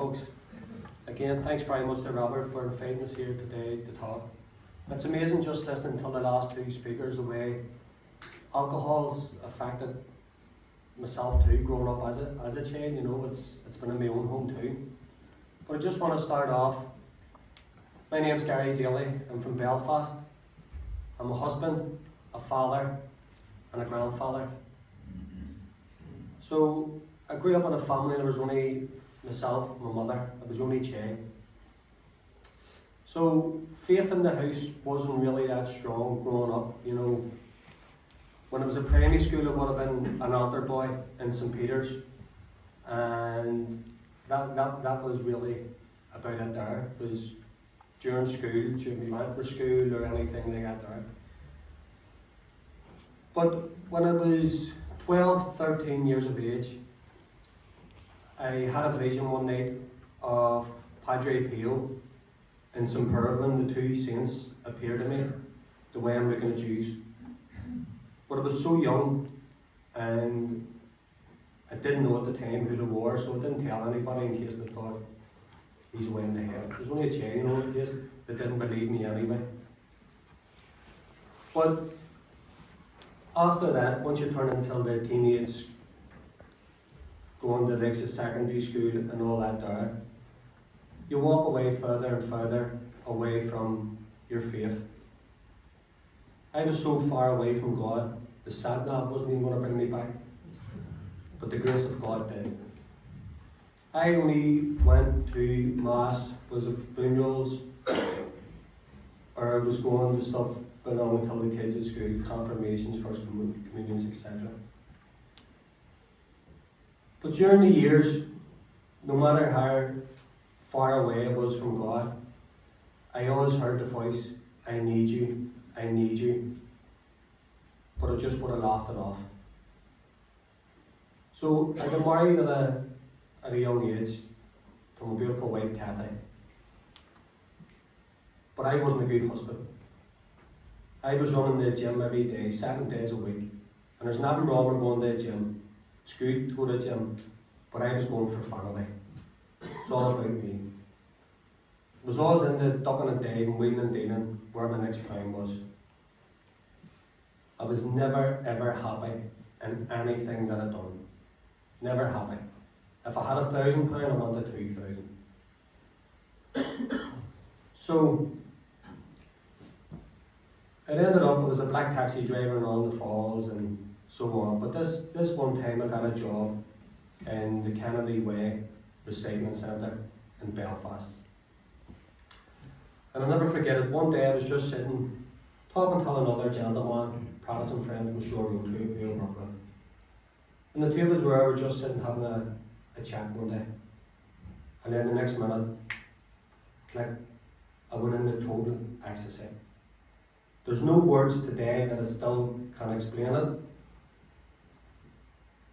folks. Again, thanks very much to Robert for inviting us here today to talk. It's amazing just listening to the last two speakers, the way alcohol's affected myself too, growing up as a child. You know, it's been in my own home too. But I just want to start off. My name's Daly. I'm from Belfast. I'm a husband, a father, and a grandfather. So I grew up in a family. There was only myself, my mother. I was only child. So faith in the house wasn't really that strong growing up. You know, when I was at primary school, I would have been an altar boy in St. Peter's, and that was really about it there. It was during school, during we went for school or anything like that there. But when I was 12, 13 years of age, I had a vision one night of Padre Pio and St. Peregrine, the two saints, appeared to me the way I'm looking at Jews. But I was so young and I didn't know at the time who they were, so I didn't tell anybody in case they thought he's way in the head. There's only a chain, you know, in case they didn't believe me anyway. But after that, once you turn into the teenage, going to like secondary school and all that there, you walk away further and further away from your faith. I was so far away from God, the sat-nav wasn't even going to bring me back. But the grace of God did. I only went to Mass, was at funerals, or was going to stuff going on until the kids at school, confirmations, first communions, etc. But during the years, no matter how far away I was from God, I always heard the voice, I need you, I need you. But I just would have laughed it off. So I got married at a young age to my beautiful wife, Kathy. But I wasn't a good husband. I was running the gym every day, 7 days a week. And there's nothing wrong with going to the gym. It's good to go to the gym, but I was going for family. It's all about me. I was always into ducking and diving, wheeling and dealing, where my next pound was. I was never ever happy in anything that I'd done. Never happy. If I had £1,000, I wanted 2,000. So it ended up, I was a black taxi driver in all the falls and so on. But this one time I got a job in the Kennedy Way Recycling Centre in Belfast. And I'll never forget it. One day I was just sitting, talking to another gentleman, Protestant friend from Shore Road who I work with. And the two of us were just sitting having a chat one day. And then the next minute, click, I went into total ecstasy. There's no words today that I still can explain it.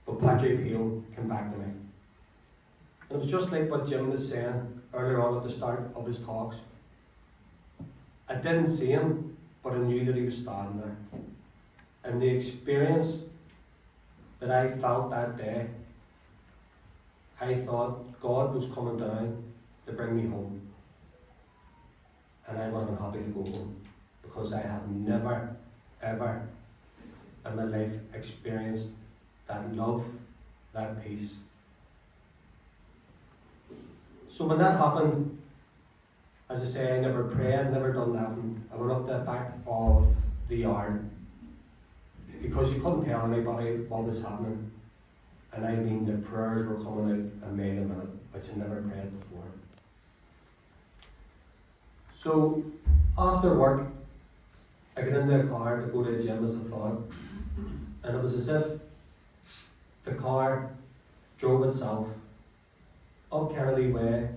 But Padre Pio came back to me. And it was just like what Jim was saying earlier on at the start of his talks. I didn't see him, but I knew that he was standing there. And the experience that I felt that day, I thought God was coming down to bring me home. And I wasn't happy to go home, because I have never, ever in my life experienced that love, that peace. So when that happened, as I say, I never prayed, never done nothing. I went up the back of the yard, because you couldn't tell anybody what was happening. And I mean, the prayers were coming out a mile a minute, which I never prayed before. So after work, I got into a car to go to the gym as I thought, and it was as if the car drove itself up Kennedy Way,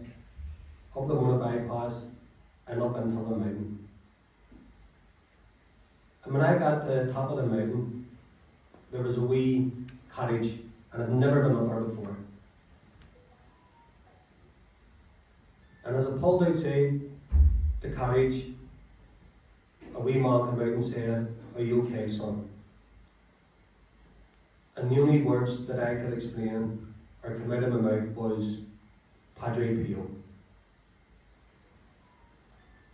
up the Mona bypass, and up into the mountain. And when I got to the top of the mountain, there was a wee cottage, and I'd never been up there before. And as I pulled outside the cottage, a wee man came out and said, "Are you okay, son?" And the only words that I could explain or come out of my mouth was, Padre Pio.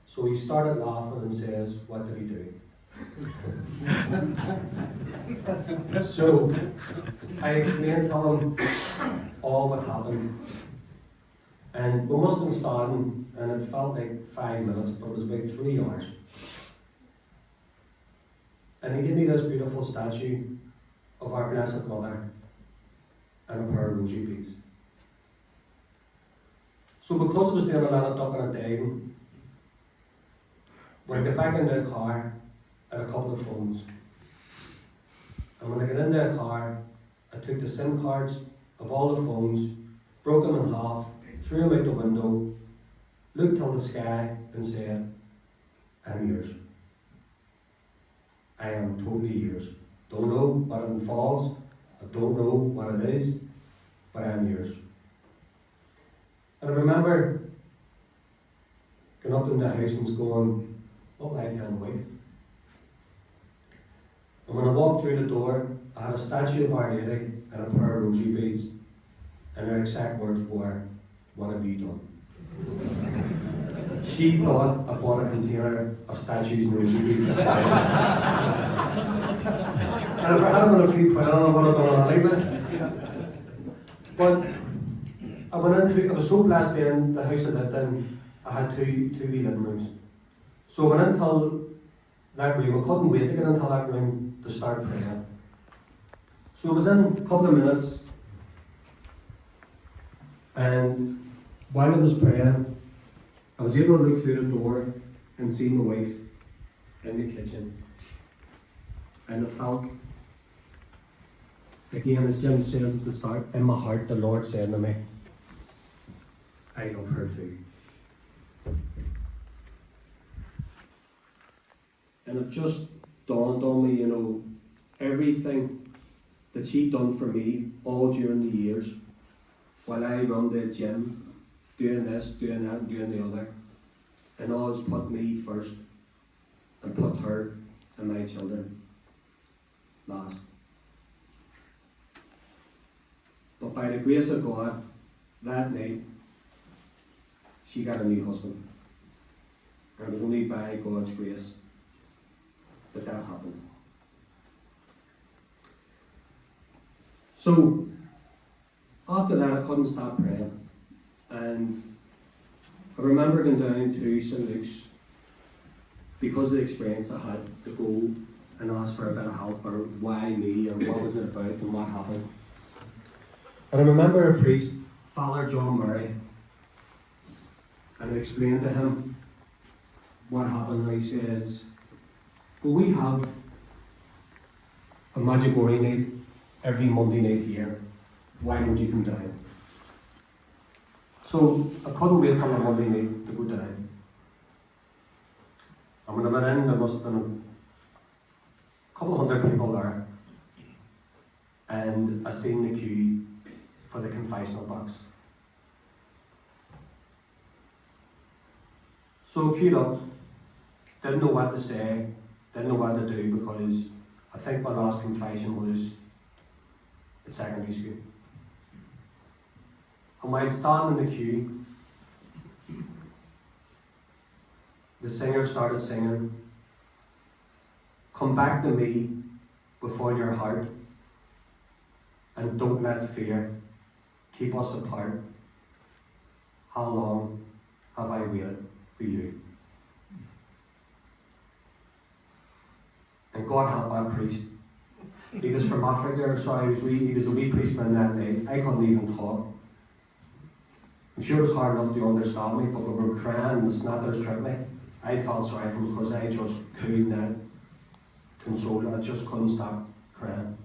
So he started laughing and says, what did he do? So I explained to him all what happened. And we must have been standing, and it felt like 5 minutes, but it was about 3 hours. And he gave me this beautiful statue of our Blessed Mother and a pair of rosary beads. So because I was doing a lot of ducking and diving, when I got back into the car, I had a couple of phones. And when I got into the car, I took the SIM cards of all the phones, broke them in half, threw them out the window, looked till the sky and said, I'm yours. I am totally yours. Don't know what it involves, I don't know what it is, but I am yours. And I remember going up in the house and going, oh, I can't wait. And when I walked through the door, I had a statue of Our Lady and a pair of rosary beads, and her exact words were, what have you done? She thought I bought a container of statues and rosary beads. And if I had them on a few quid, I don't know what I've done on anyway. But I was so blessed in the house I lived in, I had two wee living rooms. So I went into that room, I couldn't wait to get into that room to start praying. So I was in a couple of minutes, and while I was praying, I was able to look through the door and see my wife in the kitchen. And I felt, again, as Jim says at the start, in my heart, the Lord said to me, I love her too. And it just dawned on me, everything that she'd done for me all during the years, while I run the gym, doing this, doing that, and doing the other, and always put me first, and put her and my children last. But by the grace of God, that night, she got a new husband. And it was only by God's grace that happened. So, after that, I couldn't stop praying. And I remember going down to St. Luke's because of the experience I had to go and ask for a bit of help, or why me, or what was it about, and what happened. And I remember a priest, Father John Murray, and I explained to him what happened, and he says, well, we have a Magic Glory night every Monday night here. Why don't you come down? So I couldn't wait for a Monday night to go down. And when I went in, there must have been a couple of hundred people there. And I seen the queue for the confessional box. So I queued up, didn't know what to say, didn't know what to do, because I think my last confession was at secondary school. And while standing in the queue, the singer started singing, come back to me with all your heart, and don't let fear keep us apart. How long have I waited for you? And God help that priest. He was from Africa, he was a wee priestman that night. I couldn't even talk. I'm sure it was hard enough to understand me, but we were crying and the snatters tripped me. I felt sorry for him because I just couldn't console it. I just couldn't stop crying.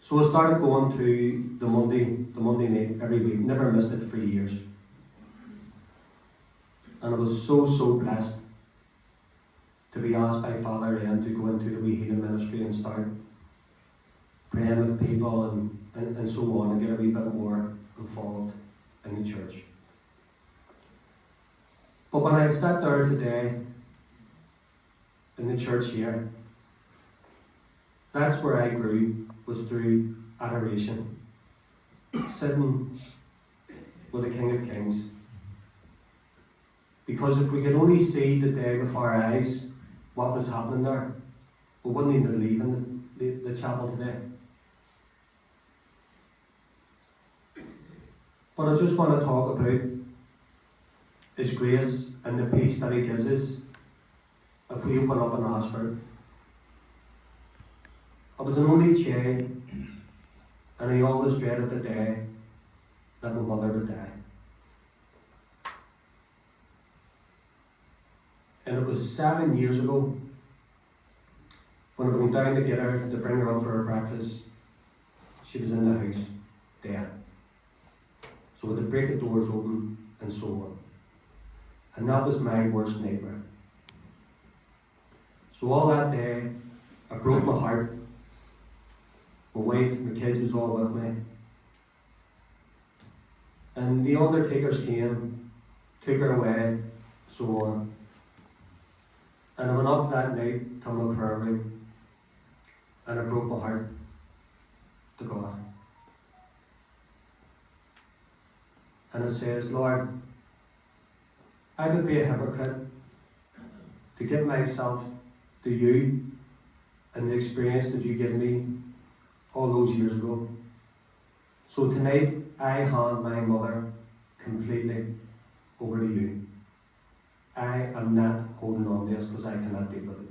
So I started going to the Monday night every week, never missed it for years. And I was so blessed to be asked by Father Ian to go into the wee healing ministry and start praying with people and so on, and get a wee bit more involved in the church. But when I sat there today in the church here, that's where I grew, was through adoration. Sitting with the King of Kings. Because if we could only see the day with our eyes, what was happening there, we wouldn't even be leaving the chapel today. But I just want to talk about His grace and the peace that He gives us if we open up and ask for it. I was an only child, and I always dreaded the day that my mother would die. And it was 7 years ago when I went down to get her to bring her up for her breakfast. She was in the house, dead. So we had to break the doors open and so on. And that was my worst nightmare. So all that day, I broke my heart. My wife, my kids was all with me. And the undertakers came, took her away, so on. And I went up that night to my prayer room, and I broke my heart to God. And I says, Lord, I would be a hypocrite to give myself to you and the experience that you gave me all those years ago. So tonight, I hand my mother completely over to you. I am not holding on to this because I cannot deal with it.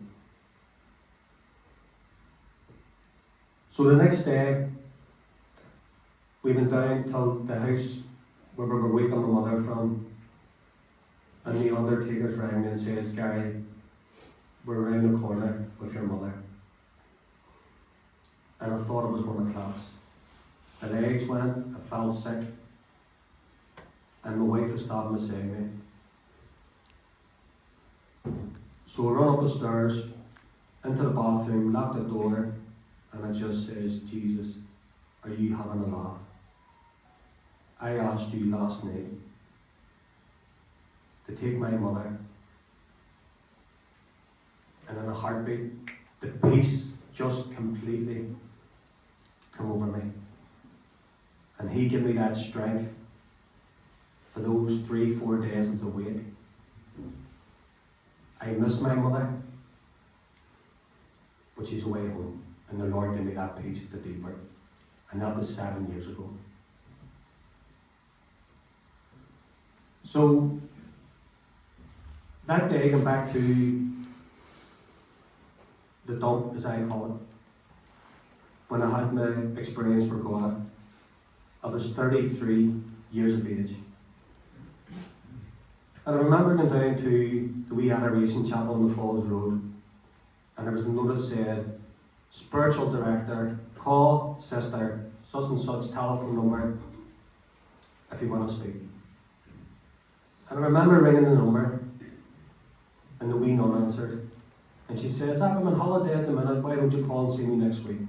So the next day, we went down to the house where we were waiting my mother from, and the undertakers rang me and says, Gary, we're around the corner with your mother. And I thought I was going to collapse. The legs went, I felt sick, and my wife was stopping beside me. So I run up the stairs, into the bathroom, lock the door, and it just says, Jesus, are you having a laugh? I asked you last night to take my mother, and in a heartbeat, the peace just completely come over me. And He gave me that strength for those 3-4 days of the wait. I miss my mother, but she's away home, and the Lord gave me that peace to deal with. And that was 7 years ago. So that day, I came back to the dump, as I call it, when I had my experience for God. I was 33 years of age. And I remember going down to the wee adoration chapel on the Falls Road, and there was a notice said, Spiritual Director, call Sister, such and such telephone number, if you want to speak. And I remember ringing the number, and the wee nun answered. And she says, I'm on holiday at the minute, why don't you call and see me next week?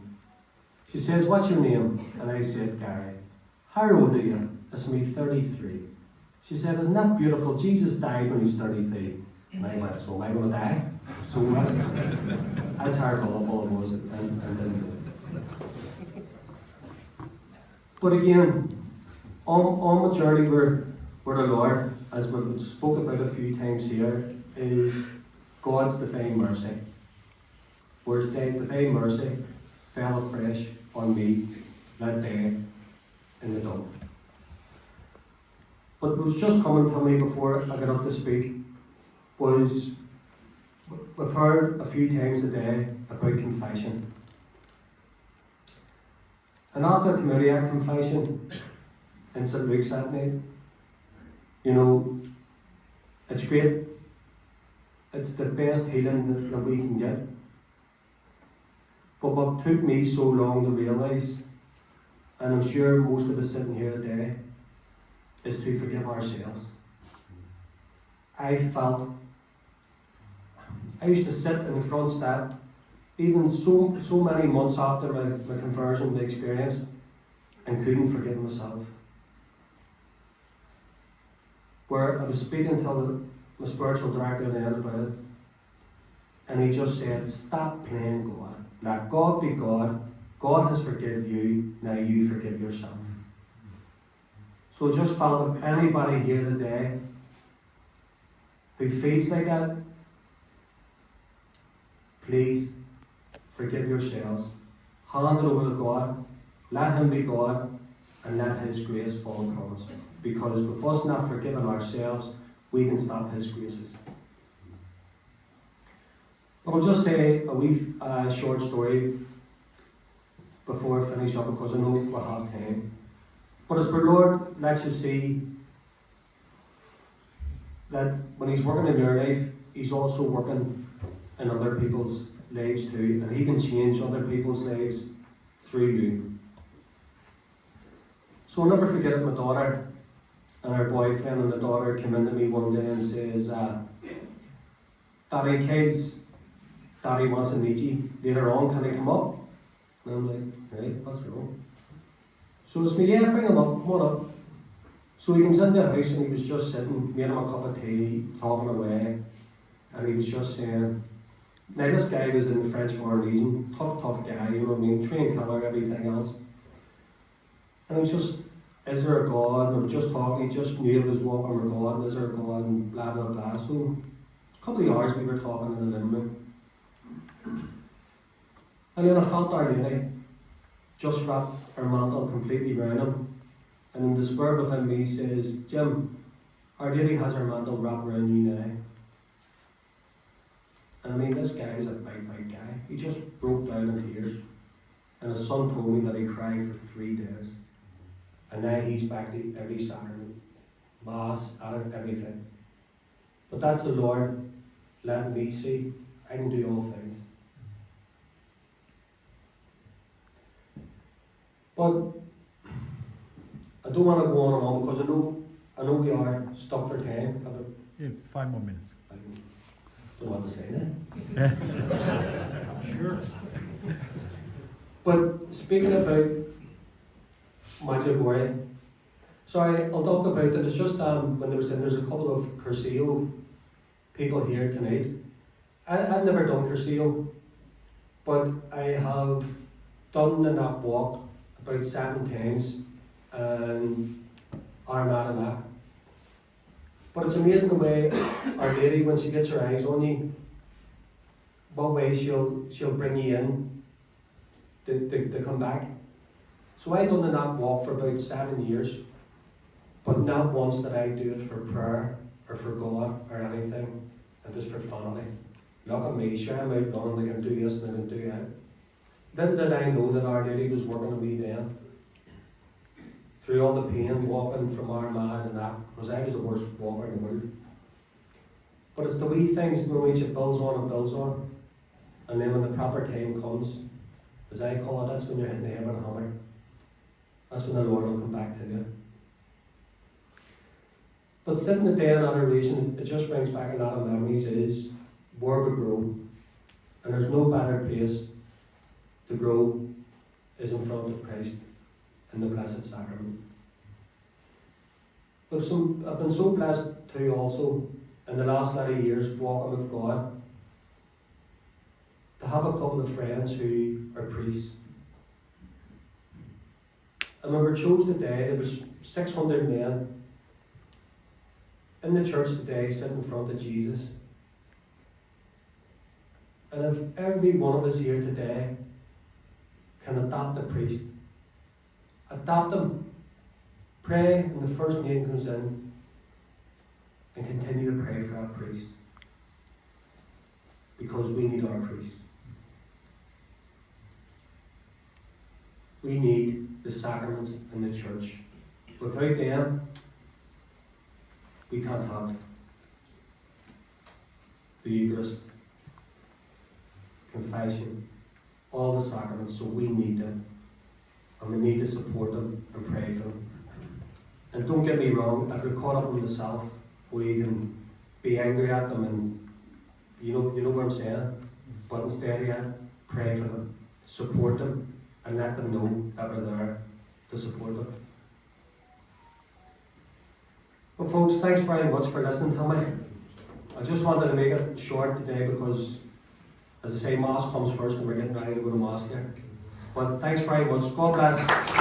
She says, what's your name? And I said, Gary. How old are you? It's me, 33. She said, isn't that beautiful? Jesus died when he was 33. And I went, so am I going to die? So that's how gullible it was. But again, on my journey where the Lord, as we spoke about a few times here, is God's divine mercy. Where His divine mercy fell afresh on me that day in the dump. But what was just coming to me before I got up to speak was, we've heard a few times today about confession. And after community act confession in St. Luke's that night, you know, it's great. It's the best healing that we can get. But what took me so long to realise, and I'm sure most of us sitting here today, is to forgive ourselves. I used to sit in the front step, even so many months after my conversion, my experience, and couldn't forgive myself. Where I was speaking to my spiritual director then about it, and he just said, stop playing God. Let God be God. God has forgiven you, now you forgive yourself. So I just felt if anybody here today who feels like that, please forgive yourselves. Hand it over to God. Let Him be God, and let His grace fall upon us. Because with us not forgiving ourselves, we can stop His graces. But I'll just say a wee short story before I finish up, because I know we'll have time. But as our Lord lets you see that when He's working in your life, He's also working in other people's lives too, and He can change other people's lives through you. So I'll never forget it, my daughter and her boyfriend, and the daughter came into me one day and says, Daddy, kids, Daddy wants to meet you later on, can I come up? And I'm like, right, what's wrong? So it's me, yeah, bring him up, come on up. So he comes into the house and he was just sitting, made him a cup of tea, talking away, and he was just saying, now this guy was in the French for a reason, tough guy, you know what I mean, trained killer, everything else. And he was just, is there a God? And we were just talking, he just knew he was walking with God, and is there a God, and blah blah blah. So a couple of hours we were talking in the living room. And then I felt Our Lady just wrapped her mantle completely around him. And in the spirit within me says, Jim, Our Lady has her mantle wrapped around you now. And I mean, this guy is a big guy. He just broke down in tears. And his son told me that he cried for 3 days. And now he's back to every sacrament, Mass, everything. But that's the Lord letting me see I can do all things. But I don't want to go on and on, because I know we are stuck for time. Yeah, 5 more minutes. I don't want to say that. I'm sure. But speaking about Medjugorje, sorry, I'll talk about it. It's just when there's a couple of Cursillo people here tonight. I've never done Cursillo, but I have done the nap walk about 7 times, and Armagh and that. But it's amazing the way Our Lady, when she gets her eyes on you, what way she'll bring you in to come back. So I done the nap walk for about 7 years, but not once did I do it for prayer or for God or anything. It was for family. Look at me, sure I'm out running, I can do this and I can do that. Little did I know that Our Lady was working on me then. Through all the pain, walking from Armagh and that, because I was the worst walker in the world. But it's the wee things in which it builds on, and then when the proper time comes, as I call it, that's when you're hitting the head with a hammer. That's when the Lord will come back to you. But sitting the day in adoration, it just brings back a lot of memories, is where we grow. And there's no better place to grow is in front of Christ in the Blessed Sacrament. But I've been so blessed too also in the last lot of years walking with God, to have a couple of friends who are priests. And when we chose today, there was 600 men in the church today sitting in front of Jesus. And if every one of us here today can adopt a priest, adopt them, pray and the first name comes in, and continue to pray for our priest. Because we need our priest. We need the sacraments in the church. Without them, we can't have the Eucharist, confession, all the sacraments, so we need them. And we need to support them and pray for them. And don't get me wrong, if you're caught up in the self, we can be angry at them, and you know what I'm saying? But instead of that, pray for them, support them, and let them know that we're there to support them. Well folks, thanks very much for listening to me. I just wanted to make it short today because, as I say, Mass comes first and we're getting ready to go to Mass there. But thanks very much. God bless.